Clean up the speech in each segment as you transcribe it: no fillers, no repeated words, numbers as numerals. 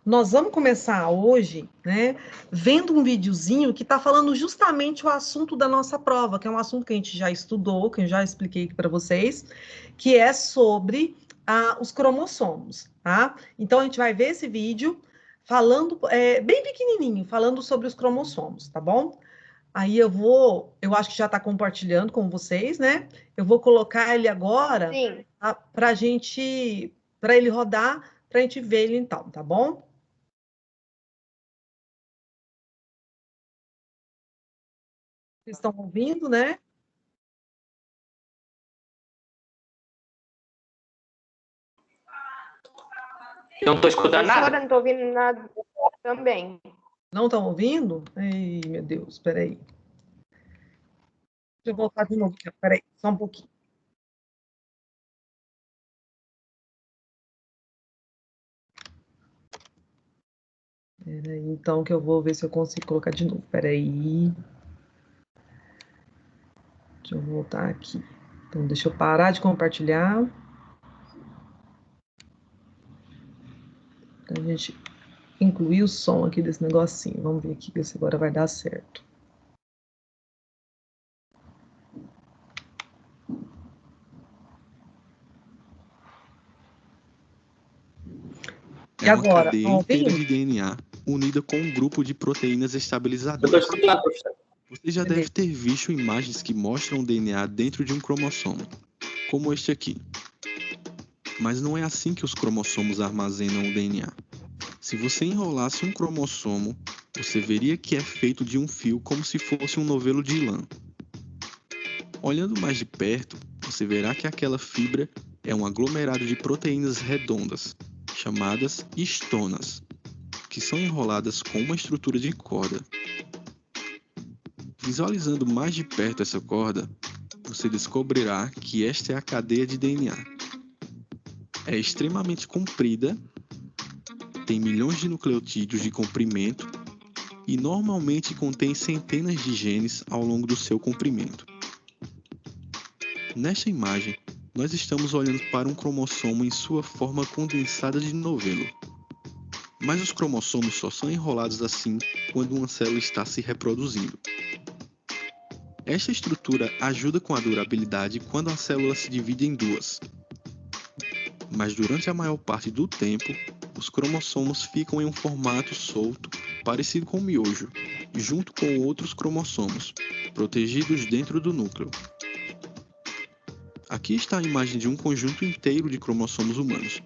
Nós vamos começar hoje, né, vendo um videozinho que está falando justamente o assunto da nossa prova, que é um assunto que a gente já estudou, que eu já expliquei aqui para vocês, que é sobre os cromossomos, tá? Então, a gente vai ver esse vídeo falando, bem pequenininho, falando sobre os cromossomos, tá bom? Aí eu acho que já está compartilhando com vocês, né? Eu vou colocar ele agora Sim. para ele rodar, para a gente ver ele então, tá bom? Vocês estão ouvindo, né? Eu não estou escutando nada. Professora, não estou ouvindo nada também. Não estão ouvindo? Ai, meu Deus, espera aí. Deixa eu voltar de novo aqui, espera aí, só um pouquinho. Espera aí, então, que eu vou ver se eu consigo colocar de novo. Espera aí. Deixa eu voltar aqui. Então, deixa eu parar de compartilhar. Pra gente incluir o som aqui desse negocinho. Vamos ver aqui se agora vai dar certo. E É uma agora? cadeia Estão inteira ouvindo? de DNA unida com um grupo de proteínas Eu estabilizadoras. estou escutando, professor. Você já deve ter visto imagens que mostram o DNA dentro de um cromossomo, como este aqui. Mas não é assim que os cromossomos armazenam o DNA. Se você enrolasse um cromossomo, você veria que é feito de um fio como se fosse um novelo de lã. Olhando mais de perto, você verá que aquela fibra é um aglomerado de proteínas redondas, chamadas histonas, que são enroladas com uma estrutura de corda. Visualizando mais de perto essa corda, você descobrirá que esta é a cadeia de DNA. É extremamente comprida, tem milhões de nucleotídeos de comprimento e normalmente contém centenas de genes ao longo do seu comprimento. Nesta imagem, nós estamos olhando para um cromossomo em sua forma condensada de novelo. Mas os cromossomos só são enrolados assim quando uma célula está se reproduzindo. Esta estrutura ajuda com a durabilidade quando a célula se divide em duas. Mas durante a maior parte do tempo, os cromossomos ficam em um formato solto, parecido com um miojo, junto com outros cromossomos, protegidos dentro do núcleo. Aqui está a imagem de um conjunto inteiro de cromossomos humanos.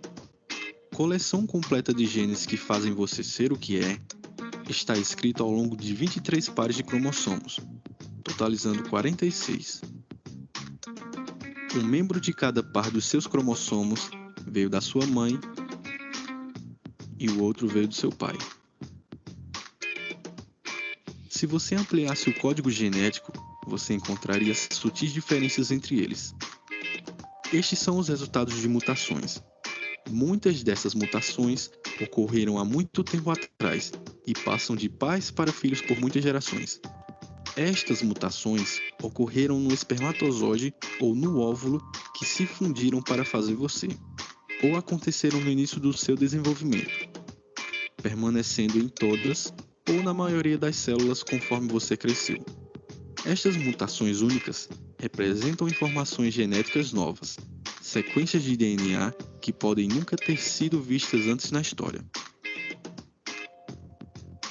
Coleção completa de genes que fazem você ser o que é, está escrito ao longo de 23 pares de cromossomos, totalizando 46. Um membro de cada par dos seus cromossomos veio da sua mãe e o outro veio do seu pai. Se você ampliasse o código genético, você encontraria sutis diferenças entre eles. Estes são os resultados de mutações. Muitas dessas mutações ocorreram há muito tempo atrás e passam de pais para filhos por muitas gerações. Estas mutações ocorreram no espermatozoide ou no óvulo que se fundiram para fazer você, ou aconteceram no início do seu desenvolvimento, permanecendo em todas ou na maioria das células conforme você cresceu. Estas mutações únicas representam informações genéticas novas, sequências de DNA que podem nunca ter sido vistas antes na história.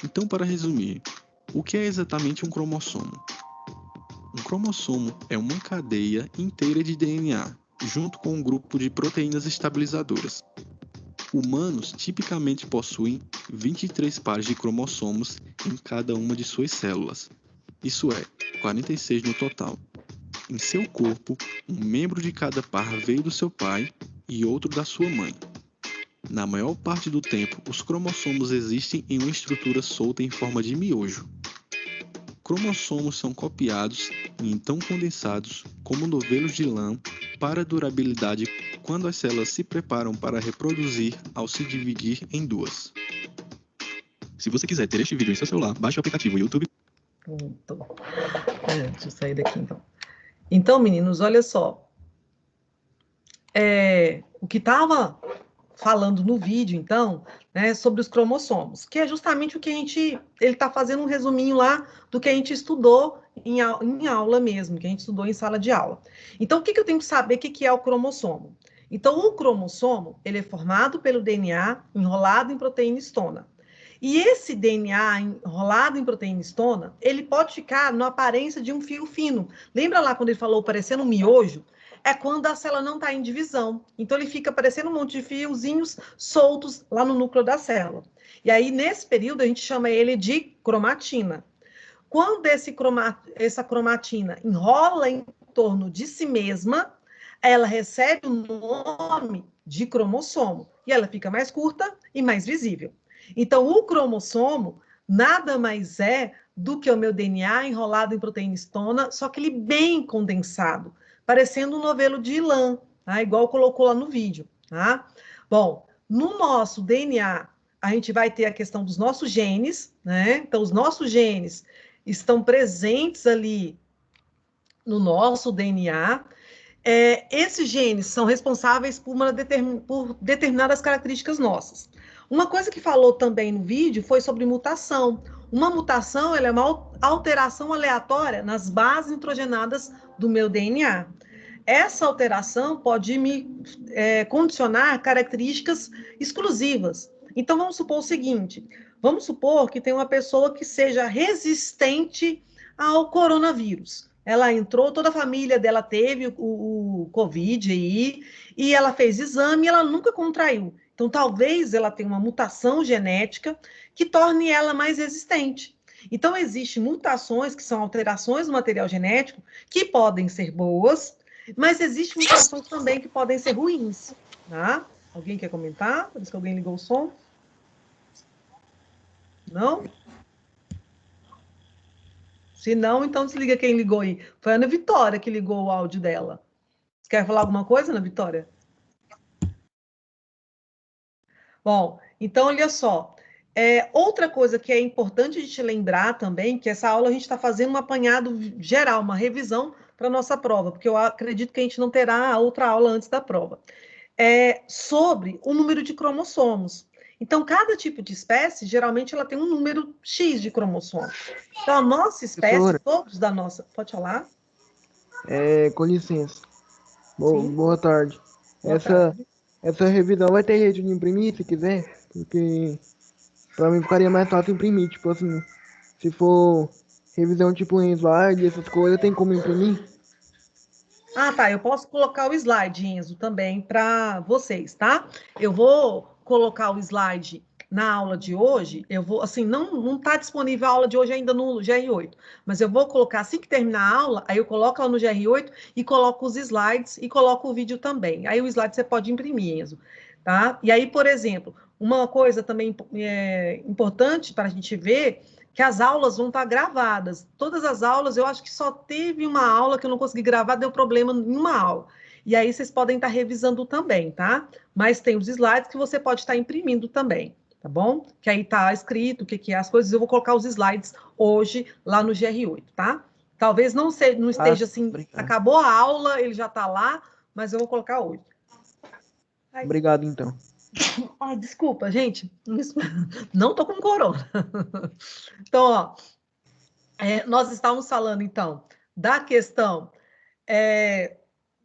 Então, para resumir, o que é exatamente um cromossomo? Um cromossomo é uma cadeia inteira de DNA, junto com um grupo de proteínas estabilizadoras. Humanos tipicamente possuem 23 pares de cromossomos em cada uma de suas células, isso é, 46 no total. Em seu corpo, um membro de cada par veio do seu pai e outro da sua mãe. Na maior parte do tempo, os cromossomos existem em uma estrutura solta em forma de miojo. Cromossomos são copiados e então condensados como novelos de lã para durabilidade quando as células se preparam para reproduzir ao se dividir em duas. Se você quiser ter este vídeo em seu celular, baixe o aplicativo YouTube. Pronto. Deixa eu sair daqui então. Então, meninos, olha só. O que estava falando no vídeo, então, né, sobre os cromossomos, que é justamente o que ele está fazendo um resuminho lá do que a gente estudou em aula mesmo, que a gente estudou em sala de aula. Então, o que eu tenho que saber? O que é o cromossomo? Então, o cromossomo, ele é formado pelo DNA enrolado em proteína histona. E esse DNA enrolado em proteína histona, ele pode ficar na aparência de um fio fino. Lembra lá quando ele falou parecendo um miojo? É quando a célula não está em divisão. Então, ele fica parecendo um monte de fiozinhos soltos lá no núcleo da célula. E aí, nesse período, a gente chama ele de cromatina. Quando essa cromatina enrola em torno de si mesma, ela recebe o nome de cromossomo. E ela fica mais curta e mais visível. Então, o cromossomo nada mais é do que o meu DNA enrolado em proteína histona, só que ele bem condensado, parecendo um novelo de lã, tá? Igual colocou lá no vídeo. Tá? Bom, no nosso DNA, a gente vai ter a questão dos nossos genes, né? Então, os nossos genes estão presentes ali no nosso DNA. Esses genes são responsáveis por determinadas características nossas. Uma coisa que falou também no vídeo foi sobre mutação. Uma mutação ela é uma alteração aleatória nas bases nitrogenadas do meu DNA. Essa alteração pode me condicionar características exclusivas. Então, vamos supor o seguinte, vamos supor que tem uma pessoa que seja resistente ao coronavírus. Ela entrou, toda a família dela teve o Covid aí, e ela fez exame e ela nunca contraiu. Então, talvez ela tenha uma mutação genética que torne ela mais resistente. Então, existem mutações que são alterações do material genético que podem ser boas, mas existem mutações também que podem ser ruins. Tá? Alguém quer comentar? Parece que alguém ligou o som. Não? Se não, então desliga quem ligou aí. Foi a Ana Vitória que ligou o áudio dela. Você quer falar alguma coisa, Ana Vitória? Bom, então olha só. Outra coisa que é importante a gente lembrar também, que essa aula a gente está fazendo um apanhado geral, uma revisão para a nossa prova, porque eu acredito que a gente não terá outra aula antes da prova. Sobre o número de cromossomos. Então, cada tipo de espécie, geralmente, ela tem um número X de cromossomos. Então, a nossa espécie, Professora, todos da nossa... Pode falar? com licença. Sim. Boa tarde. Boa tarde. Essa revisão vai ter jeito de imprimir, se quiser? Porque pra mim ficaria mais fácil imprimir, tipo assim, se for revisão tipo em slide, essas coisas, tem como imprimir? Ah, tá. Eu posso colocar o slide, Enzo, também para vocês, tá? Eu vou colocar o slide na aula de hoje. Eu vou, assim, não está disponível a aula de hoje ainda no GR8, mas eu vou colocar assim que terminar a aula, aí eu coloco ela no GR8 e coloco os slides e coloco o vídeo também. Aí o slide você pode imprimir, Enzo, tá? E aí, por exemplo, uma coisa também importante para a gente ver que as aulas vão estar gravadas. Todas as aulas, eu acho que só teve uma aula que eu não consegui gravar, deu problema em uma aula. E aí vocês podem estar revisando também, tá? Mas tem os slides que você pode estar imprimindo também, tá bom? Que aí tá escrito o que é as coisas. Eu vou colocar os slides hoje lá no GR8, tá? Talvez não esteja assim, Obrigado. acabou a aula, ele já tá lá, mas eu vou colocar hoje. Obrigado, então. Ai, desculpa, gente. Não tô com corona. Então, ó, nós estávamos falando, então, da questão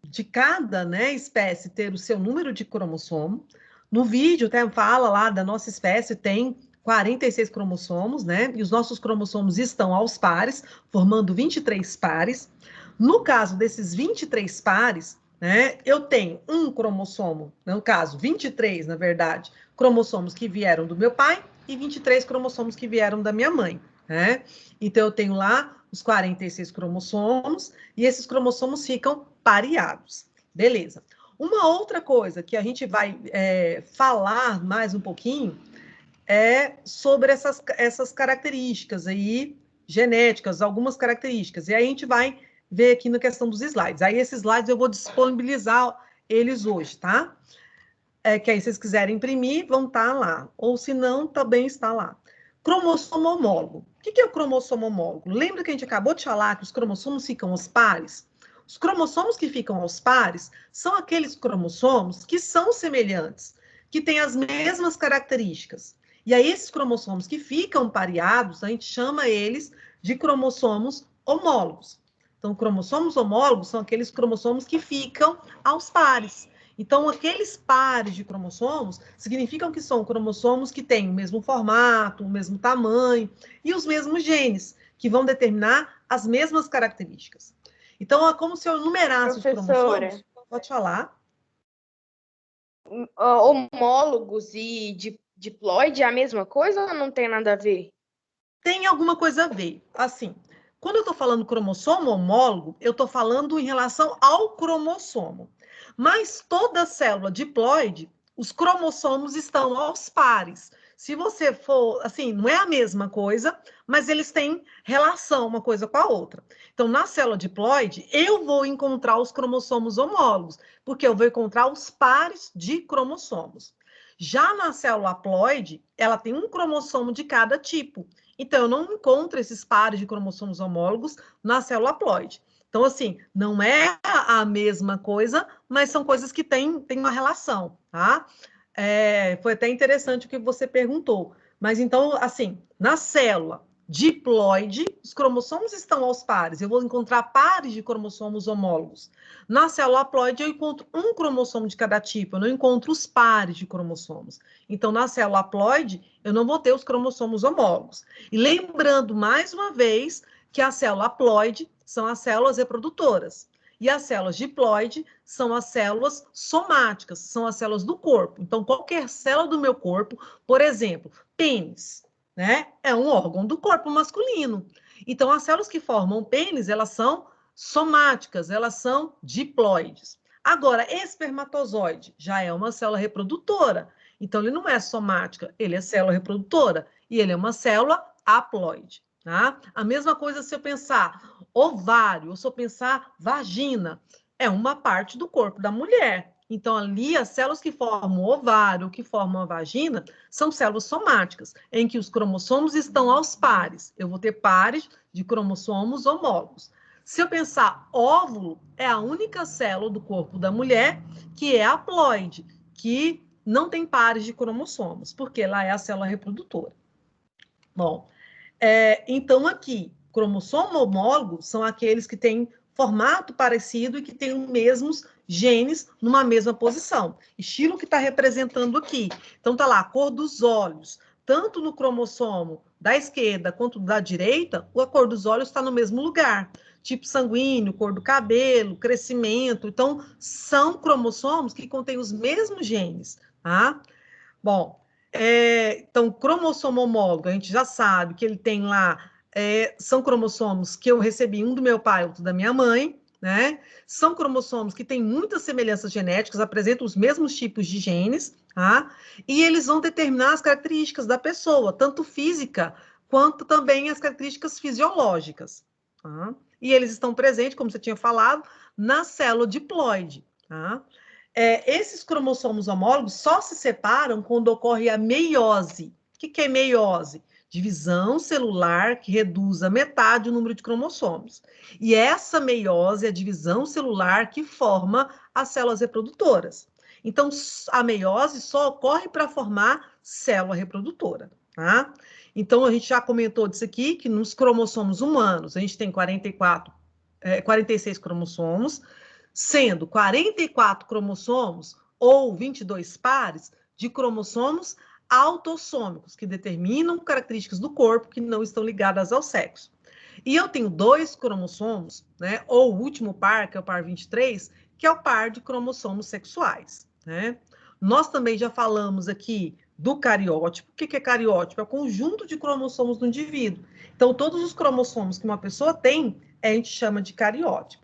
de cada, né, espécie ter o seu número de cromossomo. No vídeo, até fala lá da nossa espécie, tem 46 cromossomos, né? E os nossos cromossomos estão aos pares, formando 23 pares. No caso desses 23 pares, né, eu tenho um cromossomo, no caso, 23, na verdade, cromossomos que vieram do meu pai e 23 cromossomos que vieram da minha mãe, né? Então, eu tenho lá os 46 cromossomos e esses cromossomos ficam pareados. Beleza. Uma outra coisa que a gente vai falar mais um pouquinho é sobre essas características aí, genéticas, algumas características. E aí a gente vai ver aqui na questão dos slides. Aí esses slides eu vou disponibilizar eles hoje, tá? Que aí, se vocês quiserem imprimir, vão estar lá. Ou se não, também está lá. Cromossomo homólogo. O que é o cromossomo homólogo? Lembra que a gente acabou de falar que os cromossomos ficam aos pares? Os cromossomos que ficam aos pares são aqueles cromossomos que são semelhantes. que têm as mesmas características. E aí, esses cromossomos que ficam pareados, a gente chama eles de cromossomos homólogos. Então, cromossomos homólogos são aqueles cromossomos que ficam aos pares. Então, aqueles pares de cromossomos significam que são cromossomos que têm o mesmo formato, o mesmo tamanho e os mesmos genes, que vão determinar as mesmas características. Então, é como se eu enumerasse os cromossomos. Pode falar. Homólogos e diploide é a mesma coisa ou não tem nada a ver? Tem alguma coisa a ver. Assim, quando eu estou falando cromossomo homólogo, eu estou falando em relação ao cromossomo. Mas toda célula diploide, os cromossomos estão aos pares. Se você for, assim, não é a mesma coisa, mas eles têm relação uma coisa com a outra. Então, na célula diploide, eu vou encontrar os cromossomos homólogos, porque eu vou encontrar os pares de cromossomos. Já na célula haploide, ela tem um cromossomo de cada tipo. Então, eu não encontro esses pares de cromossomos homólogos na célula haploide. Então, assim, não é a mesma coisa, mas são coisas que têm uma relação, tá? Foi até interessante o que você perguntou. Mas, então, assim, na célula diploide, os cromossomos estão aos pares. Eu vou encontrar pares de cromossomos homólogos. Na célula haploide, eu encontro um cromossomo de cada tipo. Eu não encontro os pares de cromossomos. Então, na célula haploide, eu não vou ter os cromossomos homólogos. E lembrando, mais uma vez, que a célula haploide são as células reprodutoras. E as células diploide são as células somáticas, são as células do corpo. Então, qualquer célula do meu corpo, por exemplo, pênis, né? É um órgão do corpo masculino. Então, as células que formam pênis, elas são somáticas, elas são diploides. Agora, espermatozoide já é uma célula reprodutora. Então, ele não é somática, ele é célula reprodutora. E ele é uma célula haploide. Tá? A mesma coisa se eu pensar ovário, ou se eu pensar vagina, é uma parte do corpo da mulher. Então, ali, as células que formam o ovário, que formam a vagina, são células somáticas, em que os cromossomos estão aos pares. Eu vou ter pares de cromossomos homólogos. Se eu pensar óvulo, é a única célula do corpo da mulher que é haploide, que não tem pares de cromossomos, porque ela é a célula reprodutora. Bom, então aqui, cromossomo homólogo são aqueles que têm formato parecido e que têm os mesmos genes numa mesma posição. Estilo que está representando aqui. Então, está lá, a cor dos olhos. Tanto no cromossomo da esquerda quanto da direita, a cor dos olhos está no mesmo lugar. Tipo sanguíneo, cor do cabelo, crescimento. Então, são cromossomos que contêm os mesmos genes, tá? Bom, então, cromossomo homólogo, a gente já sabe que ele tem lá, são cromossomos que eu recebi, um do meu pai, outro da minha mãe, né? São cromossomos que têm muitas semelhanças genéticas, apresentam os mesmos tipos de genes, tá? E eles vão determinar as características da pessoa, tanto física, quanto também as características fisiológicas, tá? E eles estão presentes, como você tinha falado, na célula diploide, tá? Esses cromossomos homólogos só se separam quando ocorre a meiose. O que é meiose? Divisão celular que reduz a metade o número de cromossomos. E essa meiose é a divisão celular que forma as células reprodutoras. Então, a meiose só ocorre para formar célula reprodutora, tá? Então, a gente já comentou disso aqui, que nos cromossomos humanos, a gente tem 46 cromossomos, sendo 44 cromossomos ou 22 pares de cromossomos autossômicos, que determinam características do corpo que não estão ligadas ao sexo. E eu tenho 2 cromossomos, né, ou o último par, que é o par 23, que é o par de cromossomos sexuais, né? Nós também já falamos aqui do cariótipo. O que é cariótipo? É o conjunto de cromossomos do indivíduo. Então, todos os cromossomos que uma pessoa tem, a gente chama de cariótipo.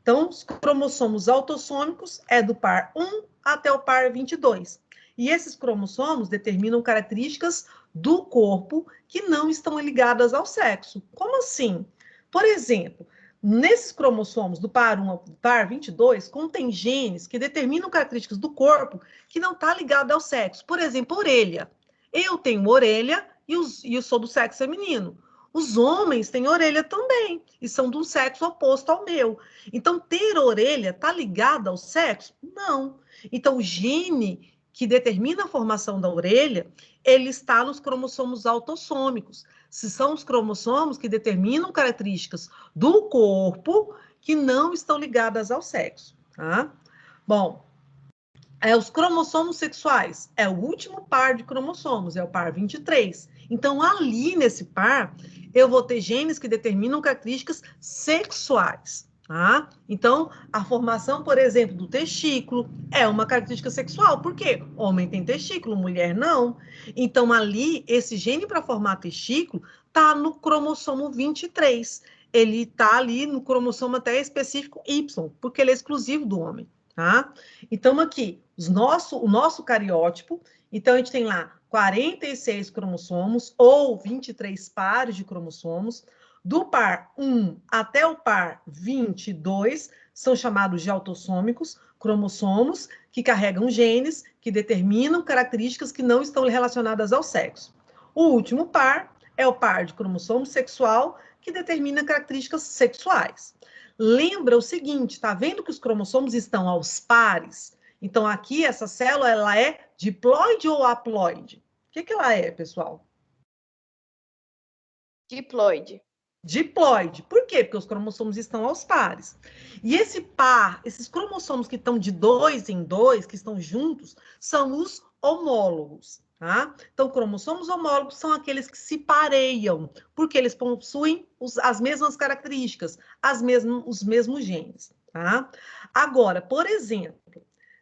Então, os cromossomos autossômicos é do par 1 até o par 22. E esses cromossomos determinam características do corpo que não estão ligadas ao sexo. Como assim? Por exemplo, nesses cromossomos do par 1 ao par 22, contém genes que determinam características do corpo que não está ligado ao sexo. Por exemplo, orelha. Eu tenho orelha e eu sou do sexo feminino. Os homens têm orelha também e são do sexo oposto ao meu. Então, ter orelha está ligado ao sexo? Não. Então, o gene que determina a formação da orelha, ele está nos cromossomos autossômicos. Se são os cromossomos que determinam características do corpo que não estão ligadas ao sexo, tá? Bom, os cromossomos sexuais é o último par de cromossomos, é o par 23. Então, ali nesse par, eu vou ter genes que determinam características sexuais, tá? Então, a formação, por exemplo, do testículo é uma característica sexual. Por quê? Homem tem testículo, mulher não. Então, ali, esse gene para formar testículo está no cromossomo 23. Ele está ali no cromossomo até específico Y, porque ele é exclusivo do homem, tá? Então, aqui, o nosso cariótipo, então a gente tem lá 46 cromossomos ou 23 pares de cromossomos. Do par 1 até o par 22 são chamados de autossômicos, cromossomos que carregam genes que determinam características que não estão relacionadas ao sexo. O último par é o par de cromossomo sexual, que determina características sexuais. Lembra o seguinte, tá vendo que os cromossomos estão aos pares? Então, aqui, essa célula, ela é diploide ou haploide? O que ela é, pessoal? Diploide. Diploide. Por quê? Porque os cromossomos estão aos pares. E esse par, esses cromossomos que estão de 2 em 2, que estão juntos, são os homólogos, tá? Então, cromossomos homólogos são aqueles que se pareiam, porque eles possuem as mesmas características, os mesmos genes, tá? Agora, por exemplo,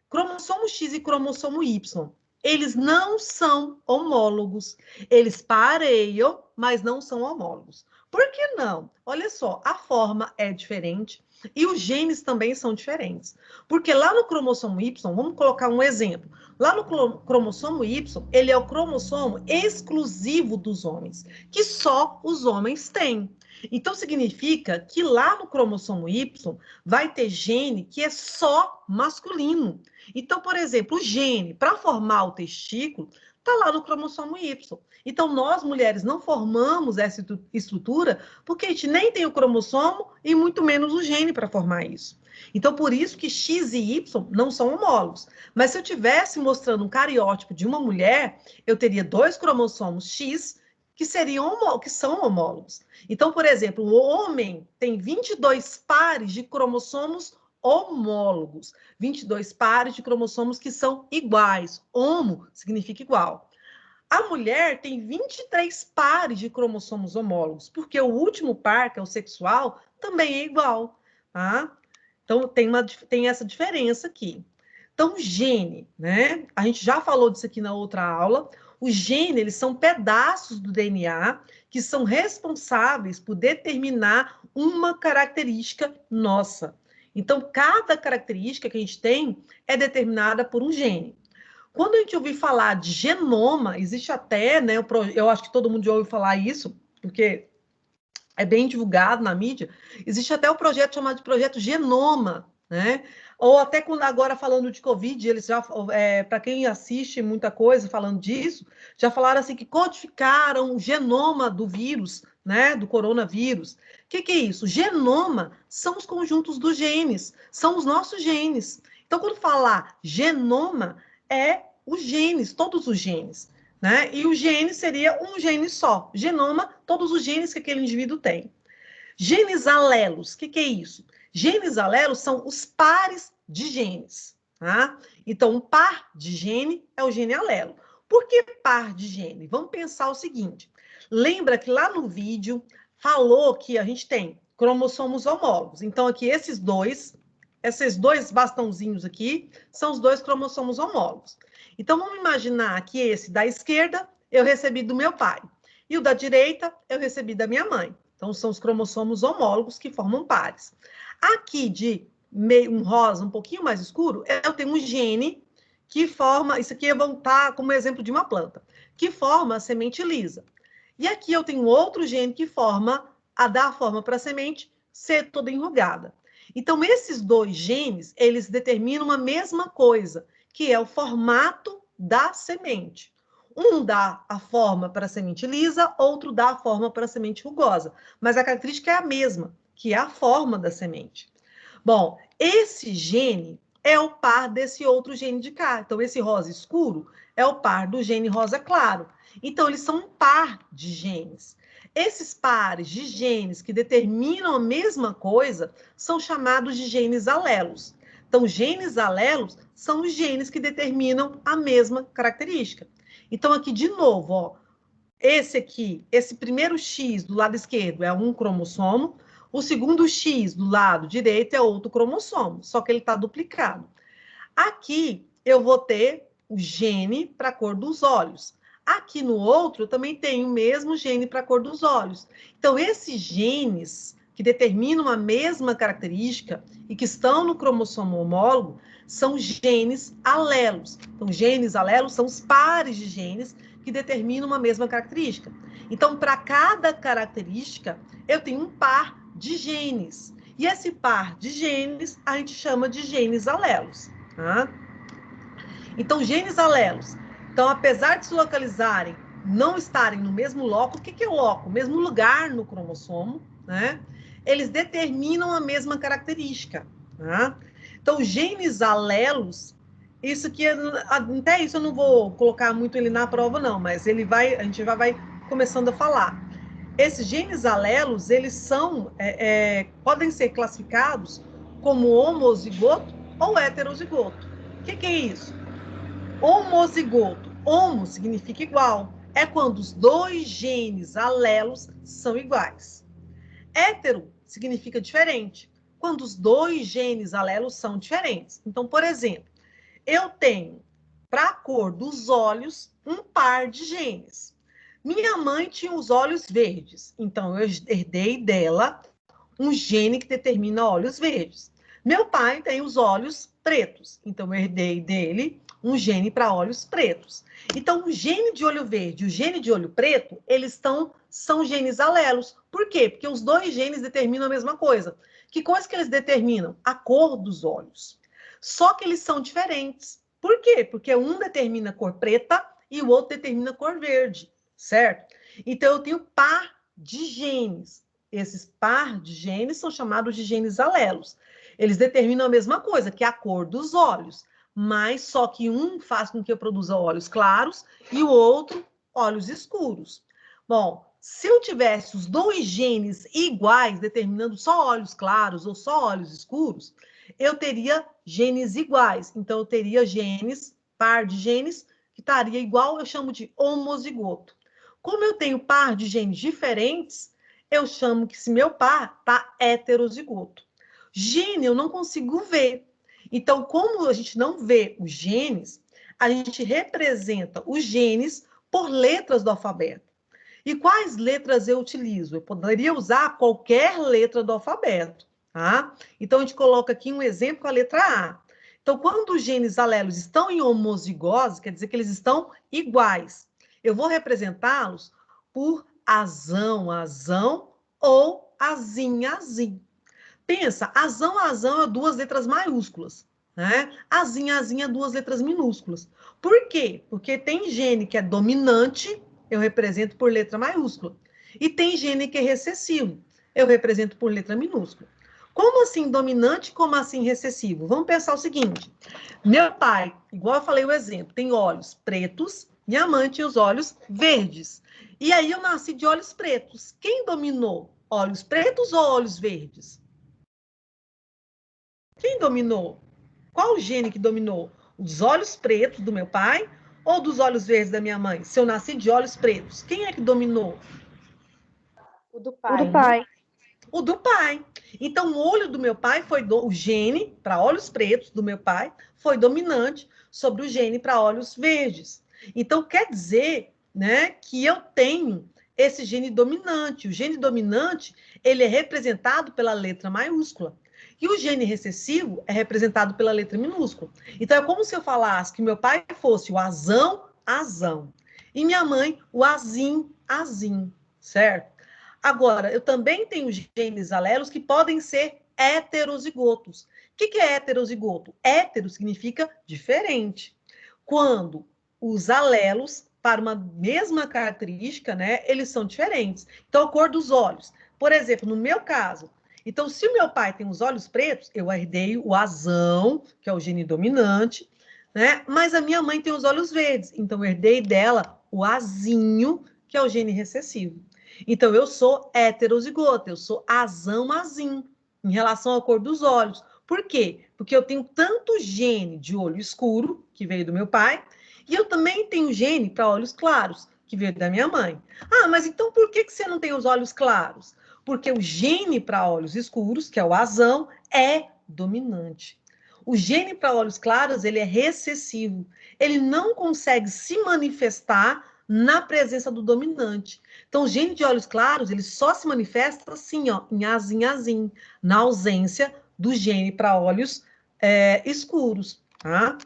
cromossomo X e cromossomo Y, eles não são homólogos. Eles pareiam, mas não são homólogos. Por que não? Olha só, a forma é diferente e os genes também são diferentes. Porque lá no cromossomo Y, vamos colocar um exemplo. Lá no cromossomo Y, ele é o cromossomo exclusivo dos homens, que só os homens têm. Então, significa que lá no cromossomo Y vai ter gene que é só masculino. Então, por exemplo, o gene para formar o testículo está lá no cromossomo Y. Então, nós, mulheres, não formamos essa estrutura porque a gente nem tem o cromossomo e muito menos o gene para formar isso. Então, por isso que X e Y não são homólogos. Mas se eu estivesse mostrando um cariótipo de uma mulher, eu teria 2 cromossomos X que são homólogos. Então, por exemplo, o homem tem 22 pares de cromossomos homólogos, 22 pares de cromossomos que são iguais. Homo significa igual. A mulher tem 23 pares de cromossomos homólogos, porque o último par, que é o sexual, também é igual, tá? Então, tem essa diferença aqui. Então, gene, né? A gente já falou disso aqui na outra aula. Os genes, eles são pedaços do DNA que são responsáveis por determinar uma característica nossa. Então, cada característica que a gente tem é determinada por um gene. Quando a gente ouvir falar de genoma, existe até, né, eu acho que todo mundo já ouviu falar isso, porque é bem divulgado na mídia, existe até o projeto chamado de Projeto Genoma, né? Ou até quando agora falando de Covid, eles já, para quem assiste muita coisa falando disso, já falaram assim que codificaram o genoma do vírus, né, do coronavírus. O que é isso? Genoma são os conjuntos dos genes, são os nossos genes. Então, quando falar genoma, é os genes, todos os genes, né? E o gene seria um gene só. Genoma, todos os genes que aquele indivíduo tem. Genes alelos, o que é isso? Genes alelos são os pares de genes, tá? Então, um par de gene é o gene alelo. Por que par de gene? Vamos pensar o seguinte. Lembra que lá no vídeo falou que a gente tem cromossomos homólogos. Então, aqui esses dois bastãozinhos aqui são os 2 cromossomos homólogos. Então, vamos imaginar que esse da esquerda eu recebi do meu pai e o da direita eu recebi da minha mãe. Então, são os cromossomos homólogos que formam pares. Aqui de um rosa um pouquinho mais escuro, eu tenho um gene que forma, isso aqui eu vou estar como exemplo de uma planta, que forma a semente lisa. E aqui eu tenho outro gene que dá a forma para a semente ser toda enrugada. Então, esses 2 genes, eles determinam a mesma coisa, que é o formato da semente. Um dá a forma para a semente lisa, outro dá a forma para a semente rugosa. Mas a característica é a mesma, que é a forma da semente. Bom, esse gene é o par desse outro gene de cá. Então, esse rosa escuro é o par do gene rosa claro. Então, eles são um par de genes. Esses pares de genes que determinam a mesma coisa são chamados de genes alelos. Então, genes alelos são os genes que determinam a mesma característica. Então, aqui, de novo, ó, esse aqui, esse primeiro X do lado esquerdo é um cromossomo, o segundo X do lado direito é outro cromossomo, só que ele está duplicado. Aqui, eu vou ter o gene para a cor dos olhos. Aqui no outro, eu também tenho o mesmo gene para a cor dos olhos. Então, esses genes que determinam a mesma característica e que estão no cromossomo homólogo são genes alelos. Então, genes alelos são os pares de genes que determinam uma mesma característica. Então, para cada característica, eu tenho um par de genes. E esse par de genes a gente chama de genes alelos. Tá? Então, genes alelos. Então, apesar de se localizarem, não estarem no mesmo loco, o que é o loco? O mesmo lugar no cromossomo, né? Eles determinam a mesma característica. Tá? Então, genes alelos, isso que até isso eu não vou colocar muito ele na prova, não, mas ele vai, a gente já vai começando a falar. Esses genes alelos, eles são, podem ser classificados como homozigoto ou heterozigoto. O que é isso? Homozigoto. Homo significa igual. É quando os dois genes alelos são iguais. Hétero significa diferente. Quando os dois genes alelos são diferentes. Então, por exemplo, eu tenho, para a cor dos olhos, um par de genes. Minha mãe tinha os olhos verdes, então eu herdei dela um gene que determina olhos verdes. Meu pai tem os olhos pretos, então eu herdei dele um gene para olhos pretos. Então, o gene de olho verde e o gene de olho preto, eles são genes alelos. Por quê? Porque os dois genes determinam a mesma coisa. Que coisa que eles determinam? A cor dos olhos. Só que eles são diferentes. Por quê? Porque um determina a cor preta e o outro determina a cor verde, certo? Então, eu tenho par de genes. Esses par de genes são chamados de genes alelos. Eles determinam a mesma coisa, que é a cor dos olhos, mas só que um faz com que eu produza olhos claros e o outro olhos escuros. Bom, se eu tivesse os dois genes iguais, determinando só olhos claros ou só olhos escuros, eu teria genes iguais. Então, eu teria genes, par de genes, que estaria igual, eu chamo de homozigoto. Como eu tenho par de genes diferentes, eu chamo que se meu par está heterozigoto. Gene eu não consigo ver. Então, como a gente não vê os genes, a gente representa os genes por letras do alfabeto. E quais letras eu utilizo? Eu poderia usar qualquer letra do alfabeto, tá? Então, a gente coloca aqui um exemplo com a letra A. Então, quando os genes alelos estão em homozigose, quer dizer que eles estão iguais. Eu vou representá-los por azão, azão ou azim, azim. Pensa, azão, azão é duas letras maiúsculas, né? Azim, azim é duas letras minúsculas. Por quê? Porque tem gene que é dominante, eu represento por letra maiúscula. E tem gene que é recessivo, eu represento por letra minúscula. Como assim dominante, como assim recessivo? Vamos pensar o seguinte. Meu pai, igual eu falei o exemplo, tem olhos pretos, minha mãe tinha os olhos verdes. E aí eu nasci de olhos pretos. Quem dominou? Olhos pretos ou olhos verdes? Quem dominou? Qual o gene que dominou? Os olhos pretos do meu pai ou dos olhos verdes da minha mãe? Se eu nasci de olhos pretos, quem é que dominou? O do pai. O do pai. O do pai. Então, o olho do meu pai foi o gene para olhos pretos do meu pai foi dominante sobre o gene para olhos verdes. Então, quer dizer, né, que eu tenho esse gene dominante. O gene dominante, ele é representado pela letra maiúscula. E o gene recessivo é representado pela letra minúscula. Então, é como se eu falasse que meu pai fosse o azão, azão. E minha mãe, o azim, azim. Certo? Agora, eu também tenho genes alelos que podem ser heterozigotos. O que é heterozigoto? Hétero significa diferente. Quando os alelos, para uma mesma característica, né, eles são diferentes. Então, a cor dos olhos. Por exemplo, no meu caso, Então, se o meu pai tem os olhos pretos, eu herdei o azão, que é o gene dominante, né? Mas a minha mãe tem os olhos verdes, então eu herdei dela o azinho, que é o gene recessivo. Então, eu sou heterozigota, eu sou azão-azim, em relação à cor dos olhos. Por quê? Porque eu tenho tanto gene de olho escuro, que veio do meu pai, e eu também tenho gene para olhos claros, que veio da minha mãe. Ah, mas então por que você não tem os olhos claros? Porque o gene para olhos escuros, que é o azão, é dominante. O gene para olhos claros, ele é recessivo. Ele não consegue se manifestar na presença do dominante. Então, o gene de olhos claros, ele só se manifesta assim, ó, em azim, na ausência do gene para olhos escuros, tá?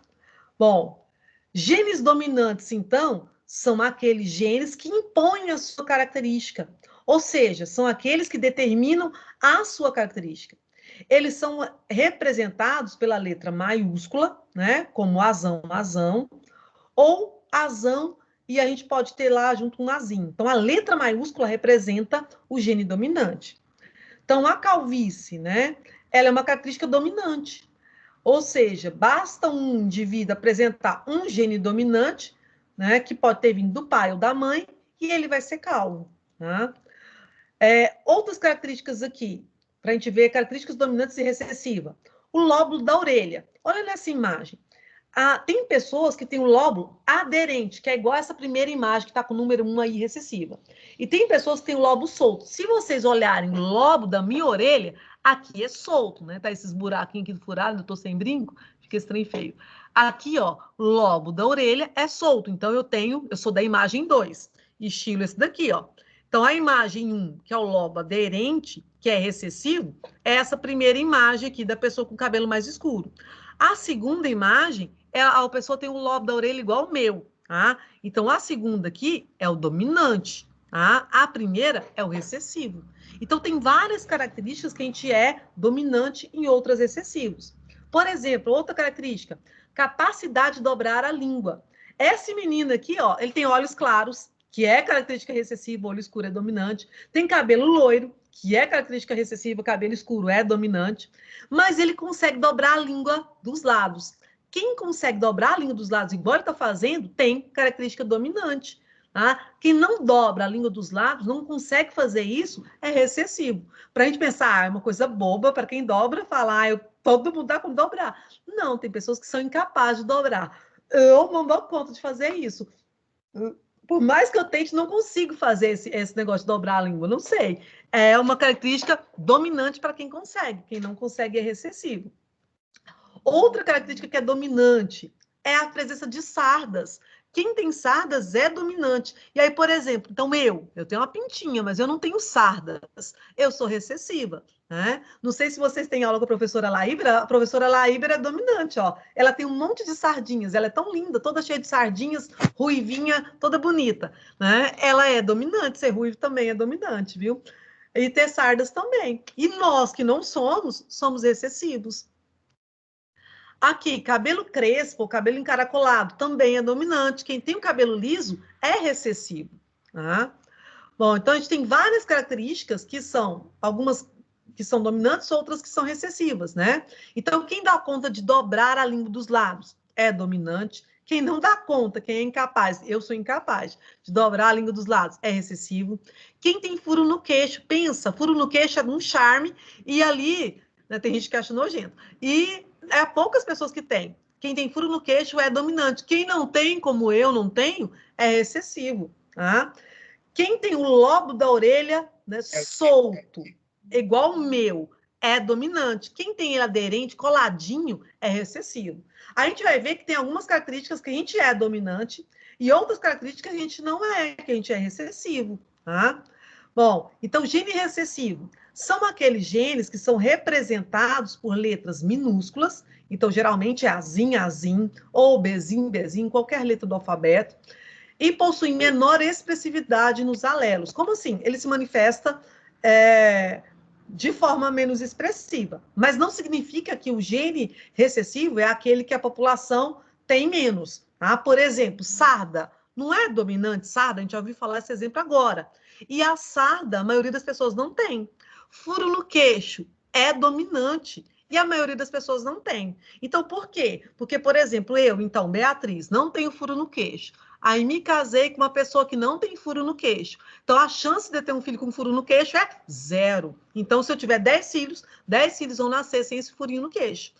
Bom, genes dominantes, então, são aqueles genes que impõem a sua característica, ou seja, são aqueles que determinam a sua característica. Eles são representados pela letra maiúscula, né, como azão, azão, ou azão, e a gente pode ter lá junto um azinho. Então, a letra maiúscula representa o gene dominante. Então, a calvície, né, ela é uma característica dominante. Ou seja, basta um indivíduo apresentar um gene dominante, né, que pode ter vindo do pai ou da mãe, e ele vai ser calvo. Tá? Outras características aqui, para a gente ver características dominantes e recessivas. O lóbulo da orelha. Olha nessa imagem. Tem pessoas que têm o lóbulo aderente, que é igual essa primeira imagem, que está com o número 1 aí, recessiva. E tem pessoas que têm o lóbulo solto. Se vocês olharem o lóbulo da minha orelha, aqui é solto, né? Tá esses buraquinhos aqui furados, eu tô sem brinco, fica estranho e feio. Aqui, ó, o lobo da orelha é solto. Então, eu sou da imagem 2, estilo esse daqui, ó. Então, a imagem 1, que é o lobo aderente, que é recessivo, é essa primeira imagem aqui da pessoa com cabelo mais escuro. A segunda imagem, a pessoa tem o lobo da orelha igual ao meu, tá? Então, a segunda aqui é o dominante, tá? A primeira é o recessivo. Então, tem várias características que a gente é dominante em outras recessivos. Por exemplo, outra característica, capacidade de dobrar a língua. Esse menino aqui, ó, ele tem olhos claros, que é característica recessiva, olho escuro é dominante. Tem cabelo loiro, que é característica recessiva, cabelo escuro é dominante. Mas ele consegue dobrar a língua dos lados. Quem consegue dobrar a língua dos lados, igual ele está fazendo, tem característica dominante. Tá? Quem não dobra a língua dos lados, não consegue fazer isso, é recessivo. Para a gente pensar, é uma coisa boba, para quem dobra, falar, todo mundo dá como dobrar. Não, tem pessoas que são incapazes de dobrar. Eu não dou conta de fazer isso. Por mais que eu tente, não consigo fazer esse negócio de dobrar a língua, não sei. É uma característica dominante para quem consegue. Quem não consegue é recessivo. Outra característica que é dominante é a presença de sardas. Quem tem sardas é dominante. E aí, por exemplo, então eu tenho uma pintinha, mas eu não tenho sardas. Eu sou recessiva. Né? Não sei se vocês têm aula com a professora Laíbera. A professora Laíbera é dominante, ó. Ela tem um monte de sardinhas. Ela é tão linda, toda cheia de sardinhas, ruivinha, toda bonita. Né? Ela é dominante. Ser ruivo também é dominante, viu? E ter sardas também. E nós que não somos recessivos. Aqui, cabelo crespo, cabelo encaracolado, também é dominante. Quem tem o cabelo liso é recessivo. Tá? Bom, então a gente tem várias características que são, algumas que são dominantes, outras que são recessivas, né? Então, quem dá conta de dobrar a língua dos lábios é dominante. Quem não dá conta, quem é incapaz, eu sou incapaz de dobrar a língua dos lados, é recessivo. Quem tem furo no queixo, pensa, furo no queixo é um charme, e ali, né, tem gente que acha nojento. E é poucas pessoas que têm. Quem tem furo no queixo é dominante. Quem não tem, como eu não tenho, é recessivo. Tá? Quem tem o lobo da orelha, né, solto, igual o meu, é dominante. Quem tem ele aderente, coladinho, é recessivo. A gente vai ver que tem algumas características que a gente é dominante e outras características que a gente não é, que a gente é recessivo. Tá? Bom, então, gene recessivo são aqueles genes que são representados por letras minúsculas, então, geralmente é azim, azim, ou bezim, bezim, qualquer letra do alfabeto, e possuem menor expressividade nos alelos. Como assim? Ele se manifesta de forma menos expressiva, mas não significa que o gene recessivo é aquele que a população tem menos. Tá? Por exemplo, sarda. Não é dominante sarda? A gente já ouviu falar esse exemplo agora. E a sarda, a maioria das pessoas não tem. Furo no queixo é dominante. E a maioria das pessoas não tem. Então, por quê? Porque, por exemplo, eu, então, Beatriz, não tenho furo no queixo. Aí me casei com uma pessoa que não tem furo no queixo. Então, a chance de ter um filho com furo no queixo é 0. Então, se eu tiver 10 filhos vão nascer sem esse furinho no queixo.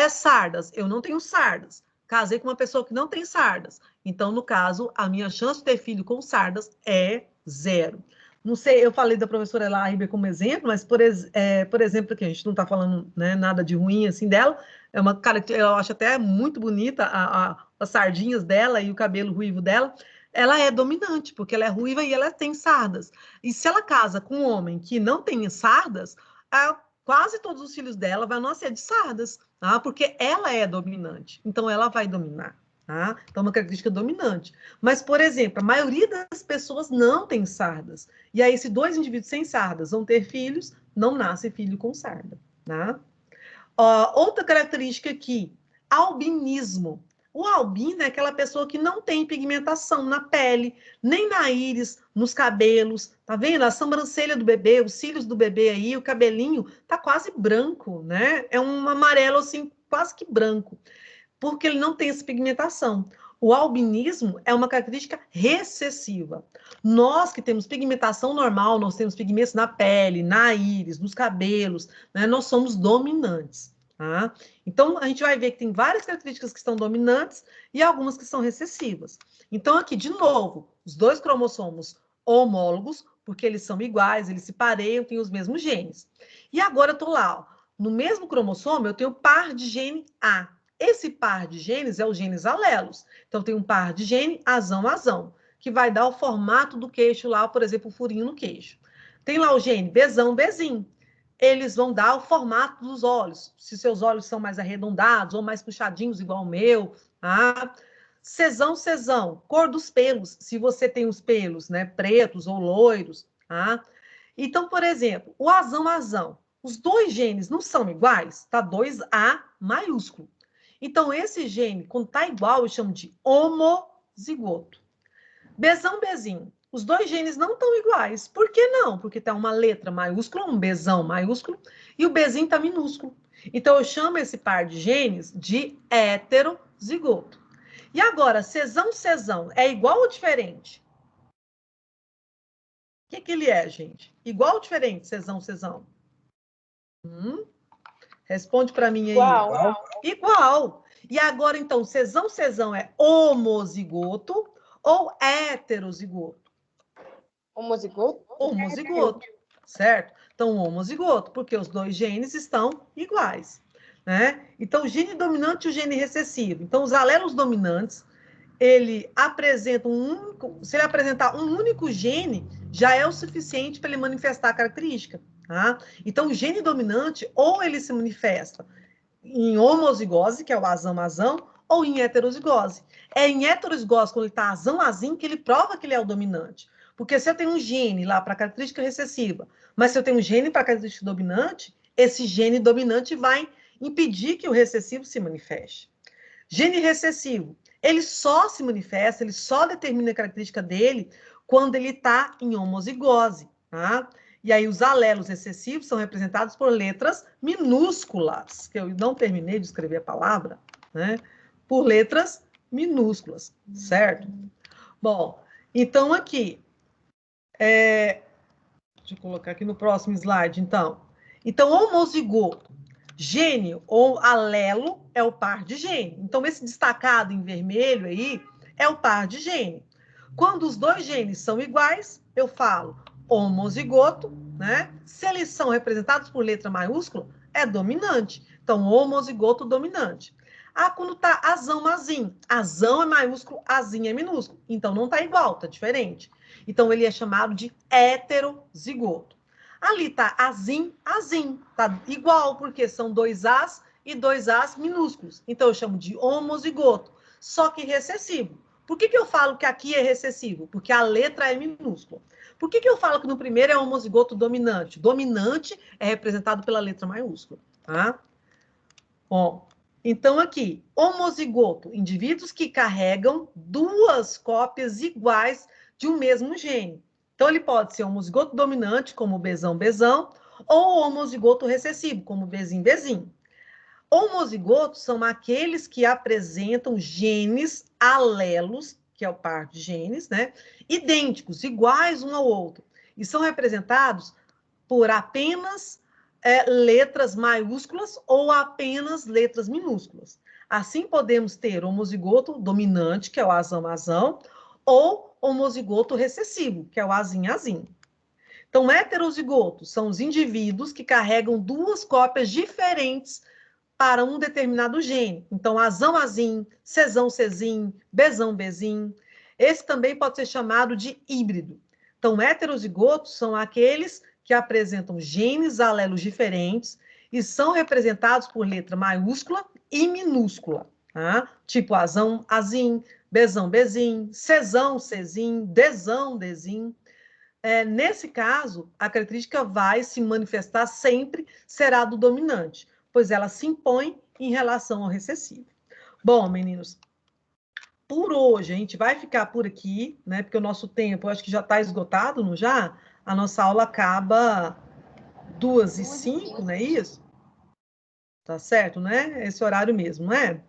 Sardas, eu não tenho sardas. Casei com uma pessoa que não tem sardas. Então, no caso, a minha chance de ter filho com sardas é 0. Não sei, eu falei da professora Elaíbe como exemplo, mas, por exemplo, que a gente não está falando, né, nada de ruim assim dela, é uma cara que eu acho até muito bonita, as sardinhas dela e o cabelo ruivo dela, ela é dominante, porque ela é ruiva e ela tem sardas. E se ela casa com um homem que não tem sardas, quase todos os filhos dela vão nascer de sardas, tá? Porque ela é dominante, então ela vai dominar. Tá? Então, uma característica dominante. Mas, por exemplo, a maioria das pessoas não tem sardas. E aí, se 2 indivíduos sem sardas vão ter filhos, não nasce filho com sarda. Tá? Outra característica aqui, albinismo. O albino é aquela pessoa que não tem pigmentação na pele, nem na íris, nos cabelos. Tá vendo? A sobrancelha do bebê, os cílios do bebê aí, o cabelinho tá quase branco, né? É um amarelo assim, quase que branco, porque ele não tem essa pigmentação. O albinismo é uma característica recessiva. Nós que temos pigmentação normal, nós temos pigmentos na pele, na íris, nos cabelos, né? Nós somos dominantes. Tá? Então, a gente vai ver que tem várias características que são dominantes e algumas que são recessivas. Então, aqui, de novo, os 2 cromossomos homólogos, porque eles são iguais, eles se pareiam, têm os mesmos genes. E agora eu estou lá, ó, no mesmo cromossomo, eu tenho par de gene A. Esse par de genes é os genes alelos. Então, tem um par de gene azão, que vai dar o formato do queixo lá, por exemplo, o furinho no queixo. Tem lá o gene Bzão. Eles vão dar o formato dos olhos. Se seus olhos são mais arredondados ou mais puxadinhos, igual o meu. Tá? Czão, cor dos pelos. Se você tem os pelos, né, pretos ou loiros. Tá? Então, por exemplo, o azão. Os 2 genes não são iguais? Tá 2A maiúsculo. Então, esse gene, quando está igual, eu chamo de homozigoto. Bzinho. Os 2 genes não estão iguais. Por que não? Porque está uma letra maiúscula, um Bzão maiúsculo, e o Bzinho está minúsculo. Então, eu chamo esse par de genes de heterozigoto. E agora, Czão, é igual ou diferente? O que ele é, gente? Igual ou diferente, Czão? Responde para mim aí. Igual. E agora, então, Czão é homozigoto ou heterozigoto? Homozigoto? Homozigoto, certo? Então, homozigoto, porque os 2 genes estão iguais, né? Então, o gene dominante e o gene recessivo. Então, os alelos dominantes, ele apresenta se ele apresentar um único gene, já é o suficiente para ele manifestar a característica. Tá? Então, o gene dominante, ou ele se manifesta em homozigose, que é o azão, ou em heterozigose. É em heterozigose, quando ele está azão, que ele prova que ele é o dominante. Porque se eu tenho um gene lá para característica recessiva, mas se eu tenho um gene para característica dominante, esse gene dominante vai impedir que o recessivo se manifeste. Gene recessivo, ele só se manifesta, ele só determina a característica dele quando ele está em homozigose, tá? E aí os alelos recessivos são representados por letras minúsculas, que eu não terminei de escrever a palavra, né? Por letras minúsculas, certo? Bom, então aqui, deixa eu colocar aqui no próximo slide, então. Então, homozigoto, gene ou alelo é o par de gene. Então, esse destacado em vermelho aí é o par de gene. Quando os 2 genes são iguais, eu falo homozigoto, né? Se eles são representados por letra maiúscula, é dominante. Então, homozigoto dominante. Quando tá azão. Azão é maiúsculo, azinho é minúsculo. Então, não tá igual, tá diferente. Então, ele é chamado de heterozigoto. Ali tá azim. Tá igual, porque são 2 As e 2 As minúsculos. Então, eu chamo de homozigoto, só que recessivo. Por que eu falo que aqui é recessivo? Porque a letra é minúscula. Por que eu falo que no primeiro é homozigoto dominante? Dominante é representado pela letra maiúscula, tá? Bom, então aqui, homozigoto, indivíduos que carregam 2 cópias iguais de um mesmo gene. Então, ele pode ser homozigoto dominante, como o Bzão, ou homozigoto recessivo, como Bzinho, Bzinho. Homozigotos são aqueles que apresentam genes alelos, que é o par de genes, né? Idênticos, iguais um ao outro, e são representados por apenas letras maiúsculas ou apenas letras minúsculas. Assim, podemos ter homozigoto dominante, que é o azão-azão, ou homozigoto recessivo, que é o azinho-azinho. Então, heterozigotos são os indivíduos que carregam duas cópias diferentes para um determinado gene. Então, azão-azinho, cezão-cezinho, bezão-bezinho. Esse também pode ser chamado de híbrido. Então, heterozigotos são aqueles que apresentam genes alelos diferentes e são representados por letra maiúscula e minúscula, tá? Tipo azão, azinho, bezão, bezinho, cezão, cezinho, dezão, dezinho. Nesse caso, a característica vai se manifestar sempre, será do dominante, pois ela se impõe em relação ao recessivo. Bom, meninos, por hoje a gente vai ficar por aqui, né? Porque o nosso tempo, eu acho que já está esgotado, não já? A nossa aula acaba 2h05, não é isso? Tá certo, né? Esse horário mesmo, não é?